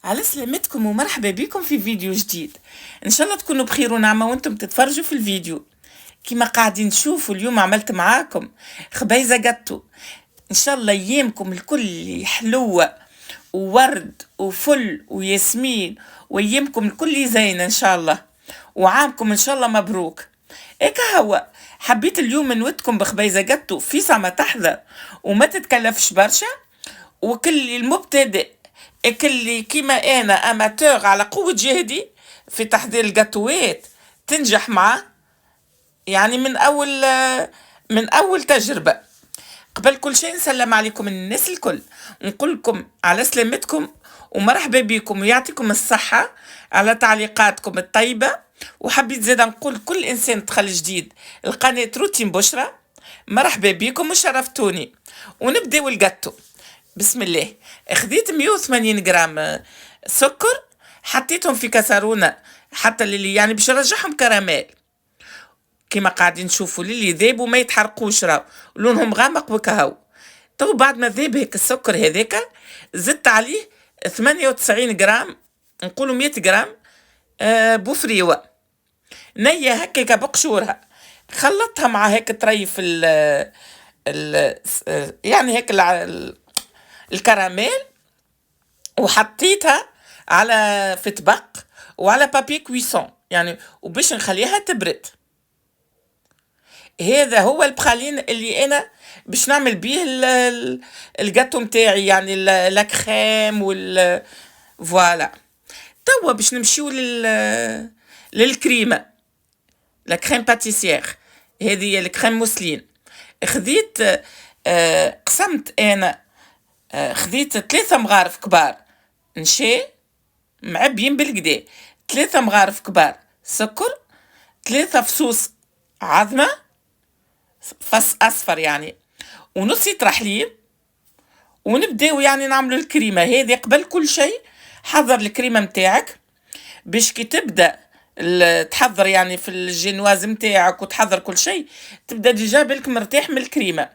على سلامتكم ومرحبا بكم في فيديو جديد. ان شاء الله تكونوا بخير ونعمة وانتم تتفرجوا في الفيديو. كما قاعدين تشوفوا اليوم عملت معاكم خبيزة جاتو. ان شاء الله ايامكم الكل حلوة وورد وفل وياسمين، وايامكم الكل زينة ان شاء الله، وعامكم ان شاء الله مبروك. ايك هو حبيت اليوم نودكم بخبيزة جاتو في ساعة ما تحضر وما تتكلفش برشا، وكل المبتدئ اللي كيما انا اماتور على قوة جهدي في تحضير الجاتوات تنجح معاه، يعني من اول تجربة. قبل كل شيء نسلم عليكم الناس الكل ونقول لكم على سلامتكم ومرحبا بكم ويعطيكم الصحة على تعليقاتكم الطيبة. وحبيت زيادة نقول كل انسان دخل جديد القناة روتين بشرى مرحبا بكم وشرفتوني. ونبداو الجاتو. بسم الله. خديت 180 جرام سكر، حطيتهم في كسرونة حتى اللي يعني باش نرجعهم كراميل كما قاعدين نشوفوا للي ذابوا ما يتحرقوش، راهو لونهم غامق وكهو. تو بعد ما ذاب هيك السكر هذاك زدت عليه 98 جرام، نقولوا 100 جرام بوفريوة نية هكاك بقشورها، خلطتها مع هيك طريف ال يعني هيك الكراميل، وحطيتها على في طبق وعلى بابي كويسون يعني، وباش نخليها تبرد. هذا هو البخالين اللي انا باش نعمل بيه الجاتو متاعي، يعني الكريم فوالا. توا باش نمشيو للكريمه، لا كريم باتيسيير، هذه هي الكريم موسلين. خذيت قسمت انا، خذيت 3 مغارف كبار نشا معبيين بالكدا، 3 مغارف كبار سكر، 3 فصوص عظمة فص أصفر يعني، ونص لتر حليب. ونبداو يعني نعملو الكريمة هذه. قبل كل شيء حضر الكريمة متاعك باش كي تبدأ تحضر يعني في الجينواز متاعك وتحضر كل شيء تبدأ ديجا بالك مرتاح من الكريمة.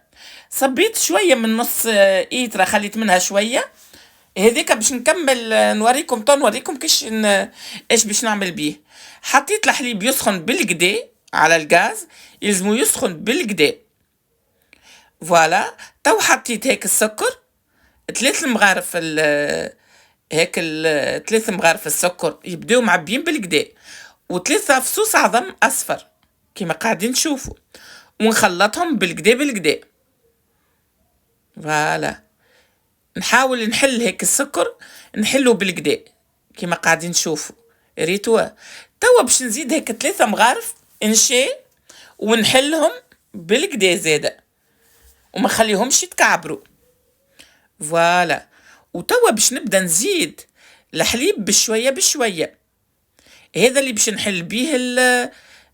صبيت شوية من نص إيترا، خليت منها شوية هذيك باش نكمل نوريكم كيش ايش باش نعمل بيه. حطيت الحليب يسخن بالكدا على الغاز، يلزمو يسخن بالكدا فوالا. تو حطيت هيك السكر 3 مغارف هيك 3 مغارف السكر يبداو معبيين بالكدا، و3 فصوص عظم اصفر كيما قاعدين تشوفوا، ونخلطهم بالكدا فوالا. نحاول نحل هيك السكر نحلو بالكدا كيما قاعدين نشوفوا ريتوا. توا باش نزيد هيك 3 مغارف نشا ونحلهم بالكدا زاده وما خليهمش يتكعبروا فوالا. وتوا باش نبدا نزيد الحليب بشويه بشويه، هذا اللي باش نحل بيه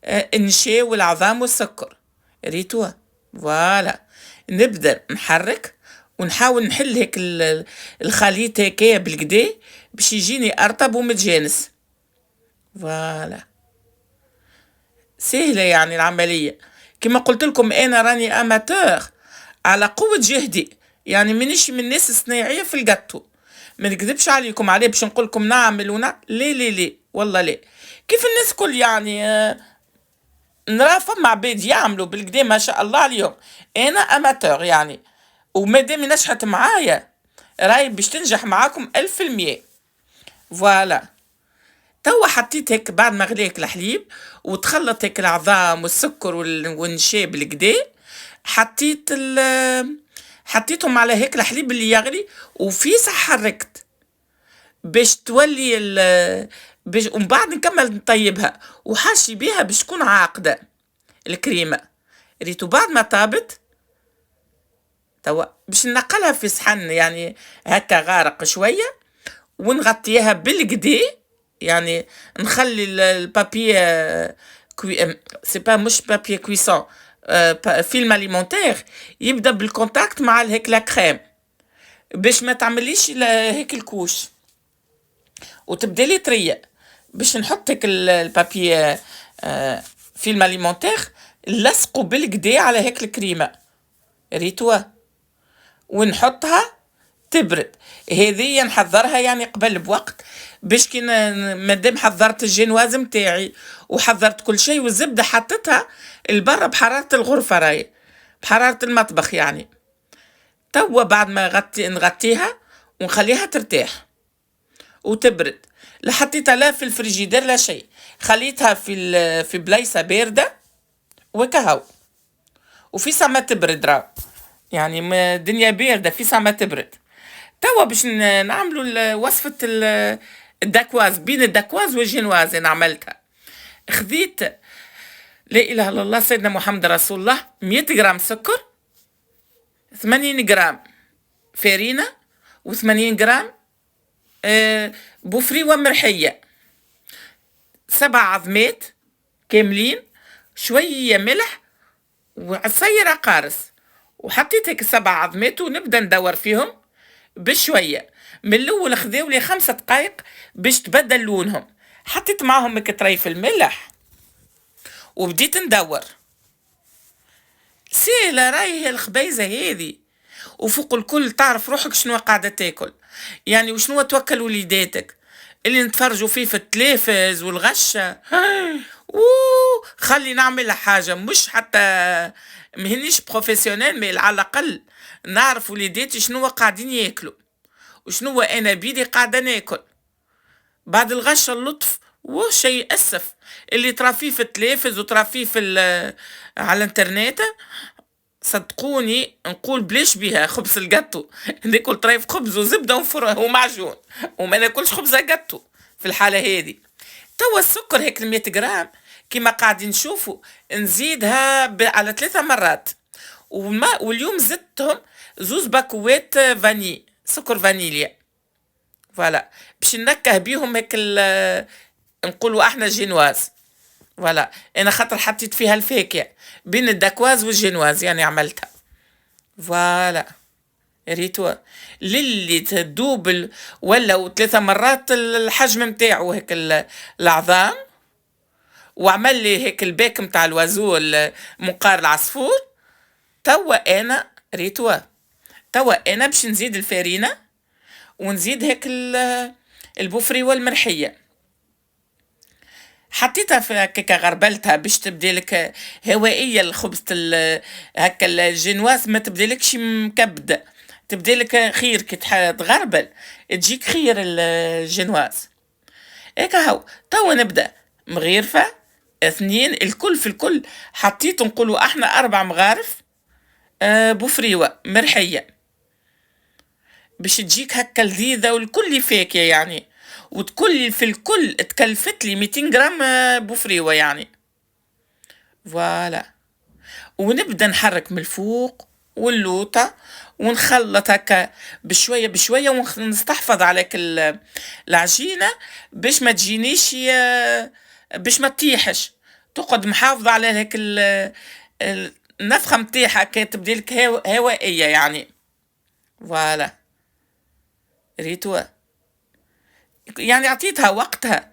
النشا والعظام والسكر ريتوا فوالا. نبدا نحرك ونحاول نحل هيك الخليط هكايا بالكدا باش يجيني ارطب ومتجانس فوالا. سهله يعني العمليه. كما قلت لكم انا راني اماتور على قوه جهدي، يعني مانيش من الناس الصناعيه في الجاتو، ما نكذبش عليكم عليه باش نقول لكم نعمل لي والله لا. كيف الناس كل يعني نرى فما عباد يعملوا بالكدا ما شاء الله عليهم، انا اماتور يعني، ومادام نجحت معايا راهي باش تنجح معاكم 1000%. فوالا. توا حطيت هيك بعد ما غليك الحليب وتخلط هيك العظام والسكر والنشا بالكدا، حطيتهم على هيك الحليب اللي يغلي، وفي صح حركت باش تولي باش ومن بعد نكمل نطيبها وحاشي بيها باش تكون عاقده الكريمه ريتو. بعد ما طابت توا باش نقلها في صحن يعني هكا غارق شويه ونغطيها بالكدا، يعني نخلي البابي سي با مش بابي كويسون، فيلم اليمونتير يبدا بالكونتاكت مع هيك لا كريم باش ما تعمليش هيك الكوش وتبدا لي طريه. باش نحط هيك البابي فيلم اليمونتير نلصقو بالكدا على هيك الكريمه ريتوا، ونحطها تبرد. هذه نحضرها يعني قبل بوقت، باش كي مادام حضرت الجينواز متاعي وحضرت كل شيء، والزبدة حطيتها البرة بحرارة الغرفة، راي بحرارة المطبخ يعني. توا بعد ما نغطيها ونخليها ترتاح وتبرد. لا حطيتها لا في الفريجيدير لا شيء، خليتها في بلايصة باردة وكهو، وفي ساعة ما تبرد راو، يعني الدنيا باردة في ساعة ما تبرد. توا باش نعملوا وصفة الدكواز، بين الدكواز والجينواز انا عملتها. خذيت لا اله الا الله سيدنا محمد رسول الله 100 غرام سكر، 80 غرام فارينة، و80 غرام بوفريوة مرحية، 7 عظمات كاملين، شوية ملح وعصير قارص. وحطيت هيك 7 عظمات ونبدا ندور فيهم بشوية. من الاول خذاو لي 5 دقايق باش تبدل لونهم. حطيت معاهم طريف الملح وبديت ندور. سهلة راهي الخبيزة هذه، وفوق الكل تعرف روحك شنو قاعدة تاكل يعني، وشنو توكل وليداتك اللي نتفرجوا فيه في التلفز والغشة. خلي نعمل حاجة مش حتى مهنيش بروفيسيونيل، مي على الأقل نعرف وليداتي شنو قاعدين ياكلوا وشنو أنا بيدي قاعدة ناكل. بعد الغشة اللطف شيء أسف اللي ترى فيه في التلفز وترى فيه على الانترنت. صدقوني نقول بلاش بيها خبز الجاتو، ناكل طريف خبز وزبده ومعجون، وما ناكلش خبزه جاتو في الحاله هذه. توا السكر هيك 100 غرام كيما قاعدين نشوفوا نزيدها على 3 مرات. واليوم زدتهم 2 باكوات فاني، سكر فانيليا، فوالا باش نكه بيهم هيك نقولوا احنا جينواز. فوالا انا خاطر حطيت فيها الفاكهه بين الدكواز والجينواز يعني عملتها. فوالا ريتوا للي تدوب ولا 3 مرات الحجم متاعو هيك العظام، وعمل لي هيك الباك متاع الوازو منقار العصفور. توا انا ريتوا توا انا باش نزيد الفارينه ونزيد هيك البوفري والمرحيه. حطيتها في هكاك غربلتها باش تبدالك هوائيه الخبز هكا الجينواز، ما تبدالكش مكبده، تبدالك خير كي تغربل تجيك خير الجينواز. هيك هاو توا نبدا مغيرفه 2 الكل في الكل. حطيت نقولوا احنا 4 مغارف بوفريوه مرحيه باش تجيك هكا لذيذه والكل فاكهه يعني. وتكل في الكل تكلفت لي 200 غرام بوفريوه يعني. فوالا ونبدا نحرك من الفوق واللوطه ونخلط هكا بشويه بشويه ونستحفظ عليك العجينه باش ما تجينيش باش ما تطيحش، تقعد محافظه على هيك النفخه متاعها كي تبدي لك هوائيه يعني. فوالا ريتوا يعني عطيتها وقتها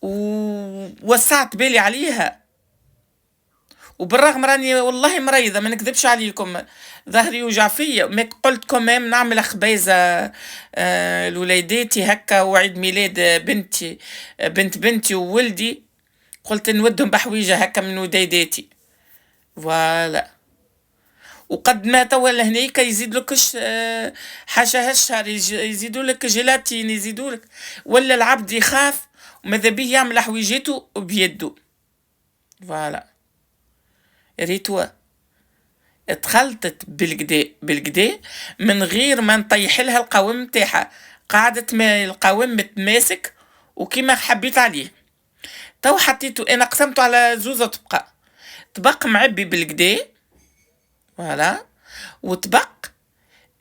ووسعت بالي عليها. وبالرغم راني والله مريضه ما نكذبش عليكم، ظهري يوجع فيا، ما قلت كمان نعمل خبيزه لوليداتي هكا وعيد ميلاد بنتي وولدي، قلت نودهم بحويجه هكا من وديداتي. فوالا وقد ما توا لهنيك يزيد لكش حاجه هالشهر يزيدوا لك جيلاتين، يزيدوا لك، ولا العبد يخاف وماذا بيه يعمل حويجاته بيده. فوالا ريتوا اتخلطت بالكدا من غير ما نطيح لها القوام نتاعها، قعدت القوام متماسك وكيما حبيت عليه. تو حطيته انا قسمته على 2 طبق معبي بالكدا. فوالا وطبق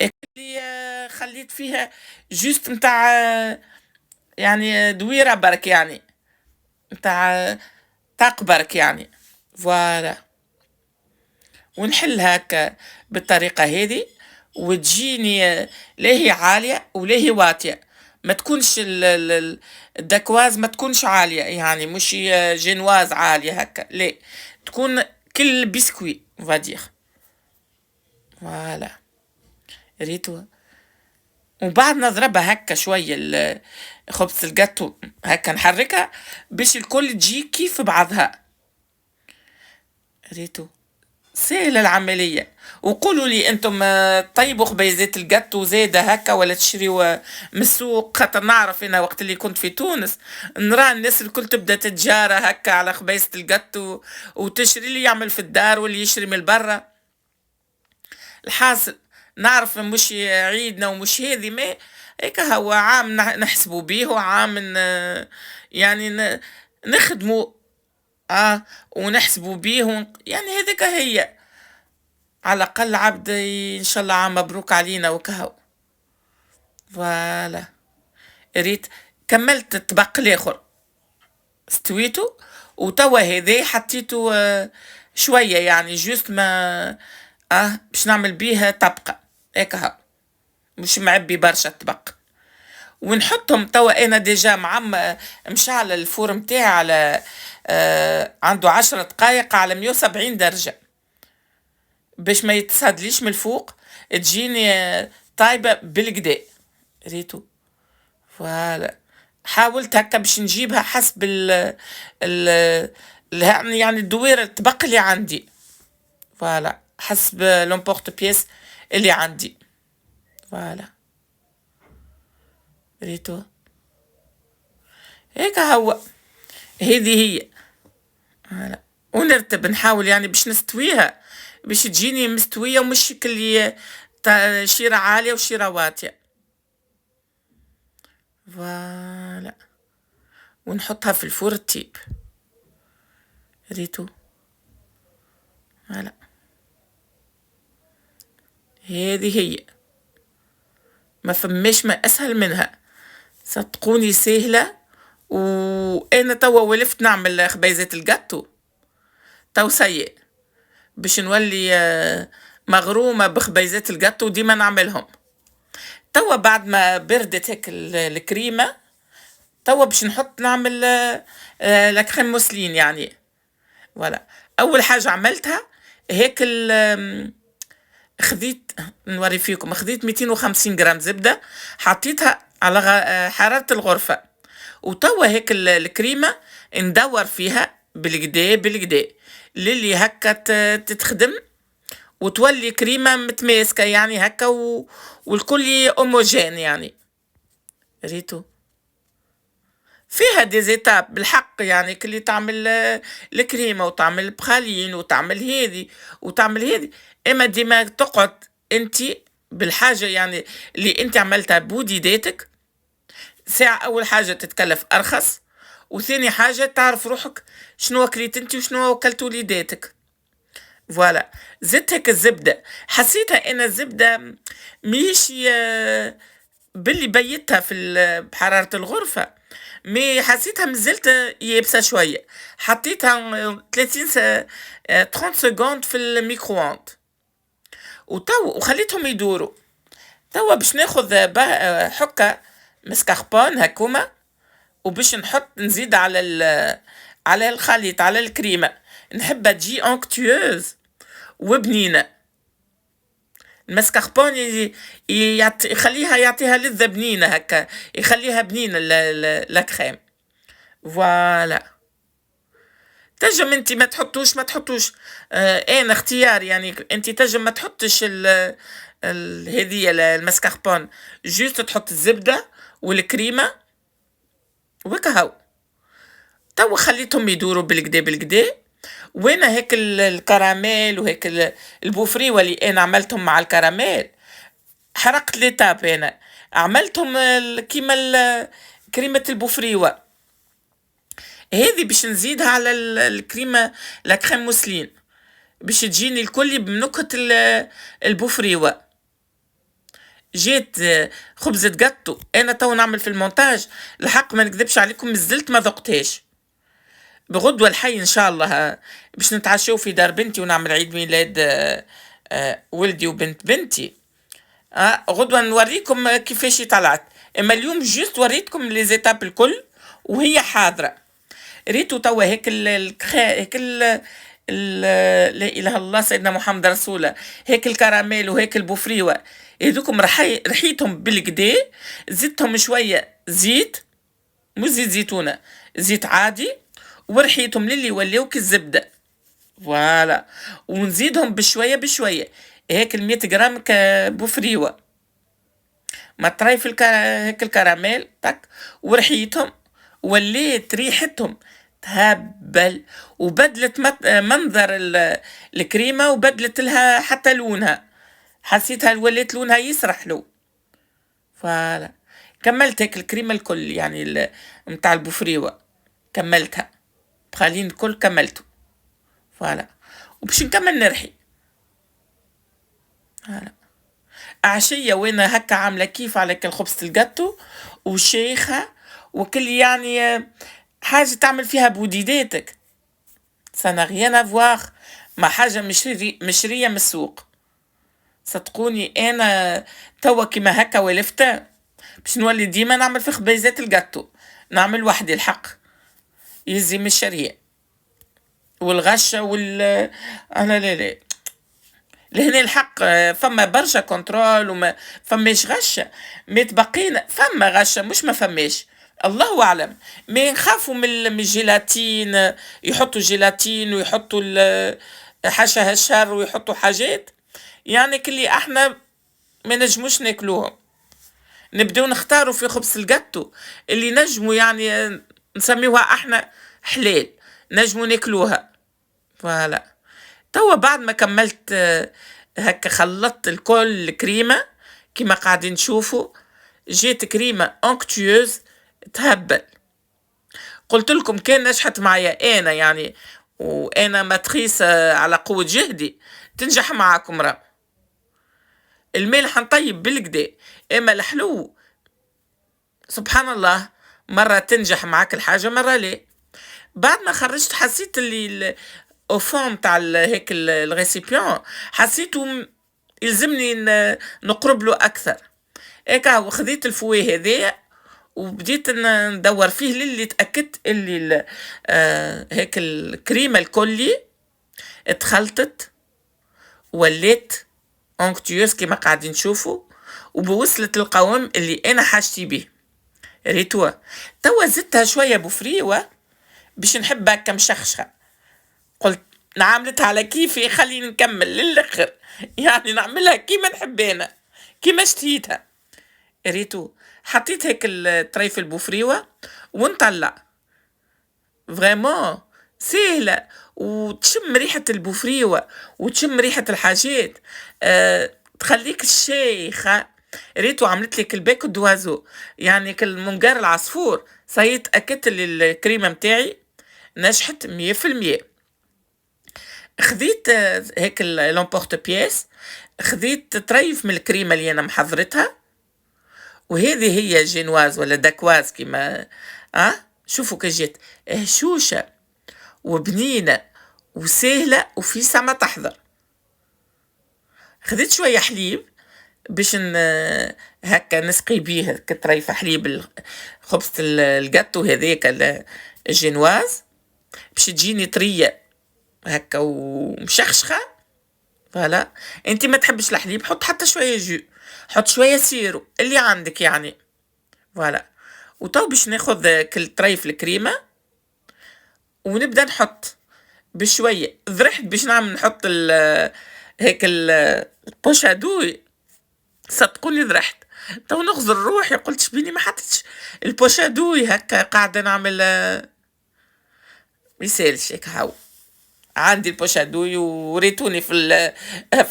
اللي خليت فيها جوست نتاع يعني دويره برك يعني نتاع طاق برك يعني. فوالا ونحل هكا بالطريقه هذه وتجيني لا هي عاليه ولا هي واطيه، ما تكونش الدكواز ما تكونش عاليه يعني، مش جينواز عاليه هكا، لا تكون كل بسكوي فادير. فوالا ريتوا وبعد نضربها هكا شوية خبزة الجاتو، هكا نحركها باش الكل تجي كيف بعضها. ريتو سهلة العملية. وقولوا لي انتم طيبوا خبيزات الجاتو زاده هكا ولا تشريوا من السوق؟ خاطر نعرف انا وقت اللي كنت في تونس نرى الناس الكل تبدا تتجارى هكا على خبيزة الجاتو، وتشري اللي يعمل في الدار واللي يشري من برا. الحاصل نعرف مش عيدنا ومش هذي، ما هيك هو عام نحسبوا بيه، وعام يعني نخدموا ونحسبوا بيه يعني هذيك هي على الأقل عبد إن شاء الله عام مبروك علينا وكهو. فوالا ريت كملت الطبق الآخر استويتو، وتوا هذا حطيتو شوية يعني جوست ما باش نعمل بيها طبقة هيك ها، مش معبي برشا الطبق. ونحطهم توا انا ديجا مشعل الفور متاعي على عنده 10 دقائق على 170 درجة باش ما يتصهدليش من الفوق، تجيني طايبة بالكدا. ريتو فوالا حاولت هكا باش نجيبها حسب يعني الدويرة الطبق اللي عندي، فوالا حسب لومبورت بيس اللي عندي. فوالا ريتو هيك هو، هذه هي. فوالا ونرتب نحاول يعني باش نستويها باش تجيني مستوية، ومش كلي شيرة عالية وشيرة واطية. فوالا ونحطها في الفور التيب. ريتو فوالا هذه هي، ما فماش ما اسهل منها، صدقوني سهلة. وانا توا ولفت نعمل خبيزات الجاتو تو سيء باش نولي مغرومة بخبيزات الجاتو ديما نعملهم. توا بعد ما بردت هيك الكريمة، توا باش نحط نعمل لاكريم موسلين يعني. فوالا اول حاجة عملتها هيك خذيت نوري فيكم، خذيت 250 جرام زبدة حطيتها على حرارة الغرفة، وتوا هيك الكريمة ندور فيها بالكدا بالكدا للي هكا تتخدم وتولي كريمة متماسكة يعني هكا والكل اوموجين يعني. ريتو فيها دي زيتاب بالحق يعني، كلي تعمل الكريمة وتعمل البخالين وتعمل هذي وتعمل هذي، اما ديما تقعد انت بالحاجة يعني اللي انت عملتها بوديداتك ساعة. اول حاجة تتكلف ارخص، وثاني حاجة تعرف روحك شنو اكليت انت وشنو اكلت وليداتك. فوالا زدت هيك الزبدة، حسيتها انا الزبدة مش باللي بيتها بحرارة الغرفة، مي حسيتها مازلت يابسة شوية، حطيتها 30 سكوند في الميكرووند وخليتهم يدوروا. توا باش ناخذ حكة مسكربون هكومة، وباش نزيد على الخليط على الكريمة، نحبها تجي انكتيوز وبنينة. المسكربون يخليها يعطيها لذة بنينة هكا، يخليها بنينة لاكريم. فوالا تجم انت ما تحطوش انا اختيار يعني، انت تجم ما تحطش هذه المسكربون، جوست تحط الزبدة والكريمة وكهو. تو خليتهم يدوروا بالكدا بالكدا، وانا هيك الكراميل وهيك البوفريوه اللي انا عملتهم مع الكراميل حرقت ليتاب، انا عملتهم كيما كريمه البوفريوه هذه باش نزيدها على الكريمه لاكريم موسلين باش تجيني الكل بنكهه البوفريوه. جيت خبزة جاتو انا تو نعمل في المونتاج، الحق ما نكذبش عليكم مازلت ما ذقتهاش. بغدوة الحي ان شاء الله باش نتعشوا في دار بنتي ونعمل عيد ميلاد ولدي وبنت بنتي. غدوة نوريكم كيفاش طلعت، اما اليوم جوست وريتكم لي زيتاب الكل وهي حاضرة. ريتو توا هيك هيك لا اله الا الله سيدنا محمد رسول الله، هيك الكراميل وهيك البوفريوه، هذوكم رحيتهم بالكدا، زدتهم شويه زيت، مش زيت زيتونه، زيت عادي، ورحيتهم للي يوليو كالزبده. فوالا، ونزيدهم بشويه بشويه، هيك 100 جرام بوفريوه ما طريف هيك الكراميل تك، ورحيتهم، وليت ريحتهم تهبل، وبدلت منظر الكريمة، وبدلت لها حتى لونها، حسيتها وليت لونها يسرح له. فوالا، كملت هيك الكريمة الكل يعني متاع البوفريوة، كملتها بخلين الكل كملته. فوالا، وباش نكمل نرحي. فوالا، عشية وانا هكا عاملة كيف على الخبز الجاتو وشيخة وكل يعني حاجة تعمل فيها بوديداتك، سانا غيان افواغ مع حاجة مشرية من السوق. صدقوني انا توا كيما هكا ولفت باش نولي ديما نعمل في خبيزات الجاتو، نعمل وحدي الحق، يزي من الشرية والغشة انا لا لهنا الحق فما برشا كنترول وما فماش غشة، متبقينا فما غشة مش ما فماش، الله اعلم. ما نخافوا من الجيلاتين، يحطوا جيلاتين ويحطوا حشا هشار ويحطوا حاجات يعني كلي احنا ما نجموش ناكلوهم. نبداو نختاروا في خبز الجاتو اللي نجموا يعني نسميوها احنا حلال، نجموا ناكلوها. فوالا، توا بعد ما كملت هكا خلطت الكل كريمة كيما قاعدين نشوفوا، جيت كريمة انكتيوز تهبل. قلت لكم كان نجحت معايا انا يعني، وانا متخيس على قوة جهدي تنجح معاكم راه. الملح نطيب بالكدا، اما الحلو سبحان الله مرة تنجح معاك الحاجة مرة ليه. بعد ما خرجت حسيت اللي اوفون تاع هيك الريسيبيون، حسيته يلزمني نقرب له اكثر. هيك خذيت الفويه هذايا وبديت ندور فيه للي تاكدت اللي هيك الكريمه الكلي اتخلطت، وليت اونكتيوس كيما قاعدين نشوفوا، وبوصلت القوام اللي انا حاجتي به. ريتوا توا زدتها شويه بفريوه باش نحب هكا مشخشخه، قلت نعملتها على كيفي خليني نكمل للاخر يعني نعملها كيما نحب انا كيما اشتهيتها. ريتو حطيت هيك الطريف البوفريوه ونطلع، فريمون سهله، وتشم ريحه البوفريوه وتشم ريحه الحاجات تخليك الشيخه. ريتو عملت لك البيك دوازو يعني كالمنقار العصفور. صيت اكدت لي الكريمه متاعي نجحت 100%. خذيت هيك لومبورت بياس، خذيت طريف من الكريمه اللي انا محضرتها، وهذه هي جينواز ولا داكواز كيما شوفوا كجيت هشوشه وبنينه وسهله وفي سما تحضر. خذيت شويه حليب باش هكا نسقي بيه كطريفه حليب خبزة الجاتو هذاك الجينواز باش تجيني طريه هكا ومشخشخه. فوالا، انت ما تحبش الحليب حط حتى شويه جو، حط شويه سيرو اللي عندك يعني. فوالا، وتو باش ناخذ كل طريف الكريمه ونبدا نحط بشويه ذرحت باش نعمل نحط هيك البوشادوي. صدقوني ذرحت تو نغزر روحي، قلت شبيني ما حطيتش البوشادوي هكا قاعده نعمل ميسالش هيك هاو عندي البوشادوي وريتوني في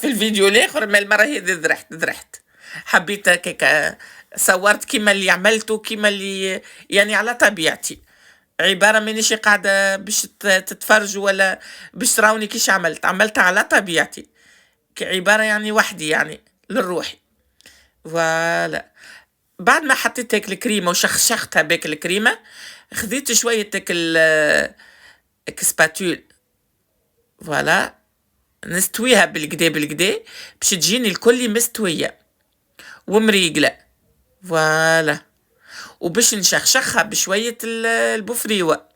الفيديو الاخر، ما المره هذه ذرحت حبيت هكاك صورت كيما اللي عملته كيما اللي يعني على طبيعتي، عباره مانيش قاعده باش تتفرجوا ولا باش تراوني كيش عملتها على طبيعتي كعباره يعني وحدي يعني للروحي. فوالا، بعد ما حطيت هيك الكريمه وشخشختها بك الكريمه، خذيت شويه هيك السباتول. فوالا، نستويها بالكدا باش تجيني الكل مستويه ومريقله. فوالا، وباش نشخشخها بشويه البوفريوه،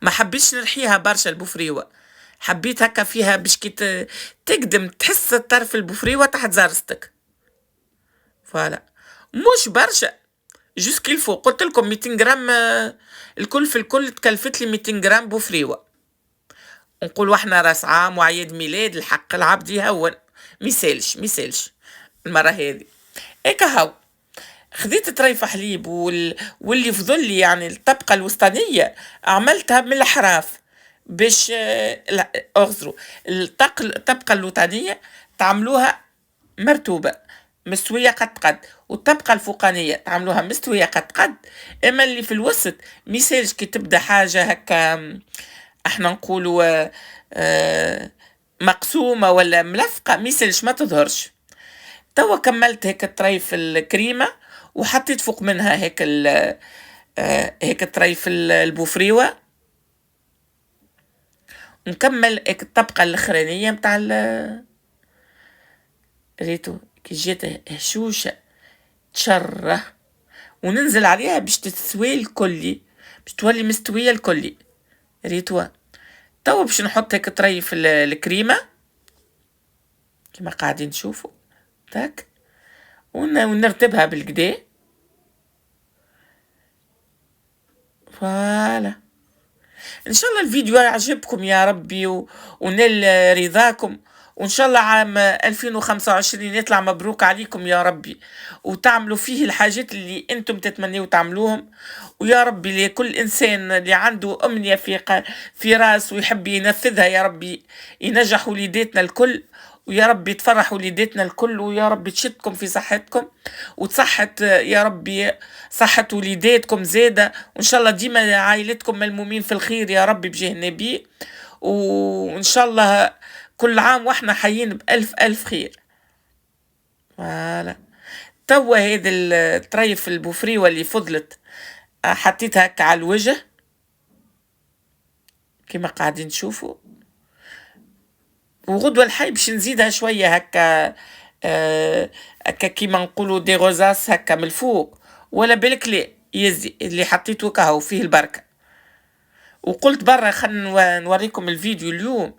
ما حبيتش نرحيها برشا البوفريوه، حبيت هكا فيها باش كي تقدم تحس طرف البوفريوة تحت زرستك. فوالا مش برشا، جوست كيلفو. قلت لكم 200 جرام الكل في الكل تكلفت لي 200 جرام بوفريوة. نقولوا احنا راس عام وعيد ميلاد، الحق العبد يهون، ميسالش المرة هذه. هيك هاو خذيت طريفة حليب واللي فضل لي يعني الطبقة الوسطانية عملتها من الحراف باش اغزروا الطبقة الوسطانية تعملوها مرتوبة مستوية قد، والطبقة الفوقانية تعملوها مستوية قد. اما اللي في الوسط ميسالش كي تبدا حاجة هكا احنا نقولوا مقسومة ولا ملفقة، ميسالش ما تظهرش. توا كملت هيك طريف الكريمة وحطيت فوق منها هيك هيك طريف البوفريوة، ونكمل هيك الطبقة الاخرانية متاع ريتو كي جات هشوشة تشره، وننزل عليها باش تتسوي الكلي، باش تولي مستوية الكلي. ريتوا توا باش نحط هيك طريف الكريمة كما قاعدين تشوفوا تاك، ونرتبها بالكدا. فوالا ان شاء الله الفيديو يعجبكم يا ربي ونال رضاكم، وان شاء الله عام 2025 يطلع مبروك عليكم يا ربي، وتعملوا فيه الحاجات اللي انتم تتمنوا تعملوهم. ويا ربي لكل انسان اللي عنده امنية في راس ويحب ينفذها يا ربي ينجح وليداتنا الكل، ويا ربي تفرح وليداتنا الكل، ويا ربي تشدكم في صحتكم وتصحت يا ربي صحة وليداتكم زادة، وإن شاء الله ديما عائلتكم ملمومين في الخير يا ربي بجاه النبي، وإن شاء الله كل عام وإحنا حيين بألف ألف خير. فوالا توا هذا الطريف البوفريوة اللي فضلت حطيتها هكا على الوجه كما قاعدين تشوفوا، وغدوة الحي باش نزيدها شوية هكا هكا كيما نقولوا دي غوزاس هكا من الفوق، ولا بالك لا يزي اللي حطيته كهو فيه البركة. وقلت برا خلنا نوريكم الفيديو اليوم،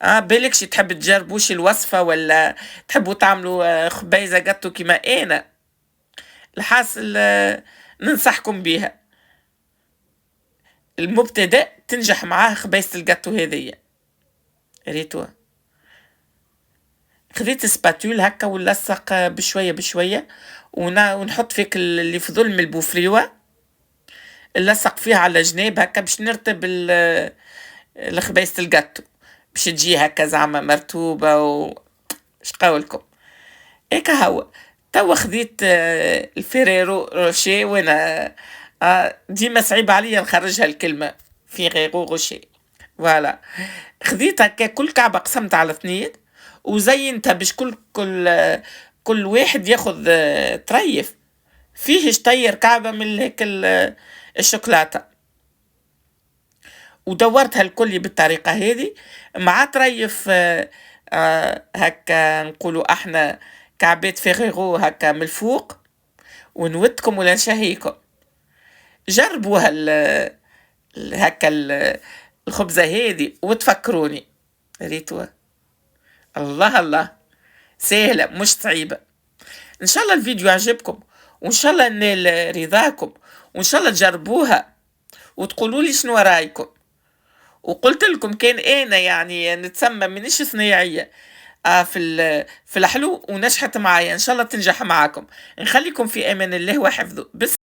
بالكش تحب تجربوش الوصفة ولا تحبوا تعملوا خبيزة قطو كيما انا، الحاصل ننصحكم بيها. المبتدأ تنجح معاه خبيزة القطو هذية. ريتوا خذيت سباتول هكا ونلصق بشوية ونحط فيك اللي فضل من البوفريوة، نلصق فيها على جناب هكا باش نرتب الخبيزة القطو باش تجي هكا زعما مرتوبة شقولكم هيك. هو توا خذيت الفيريرو روشي، وانا ديما صعيب عليا نخرجها الكلمة فيريرو روشي. فوالا خذيت هكا كل كعبة قسمت على 2 وزينتها باش كل واحد ياخذ طريف فيه شطير كعبة من هيك الشوكولاتة، ودورتها الكل بالطريقة هذه مع طريف هكا نقولوا احنا كعبات فيغيرو هكا من الفوق، ونودكم ولا نشهيكم جربوها هكا الخبزة هذه وتفكروني. ريتوا الله سهلة مش صعيبة. ان شاء الله الفيديو يعجبكم، وان شاء الله نال رضاكم، وان شاء الله تجربوها وتقولوا لي شنو رايكم. وقلت لكم كان انا يعني نتسمى منيش صنايعيه في الحلو ونجحت معايا، ان شاء الله تنجح معاكم. نخليكم في امان الله وحفظه. بس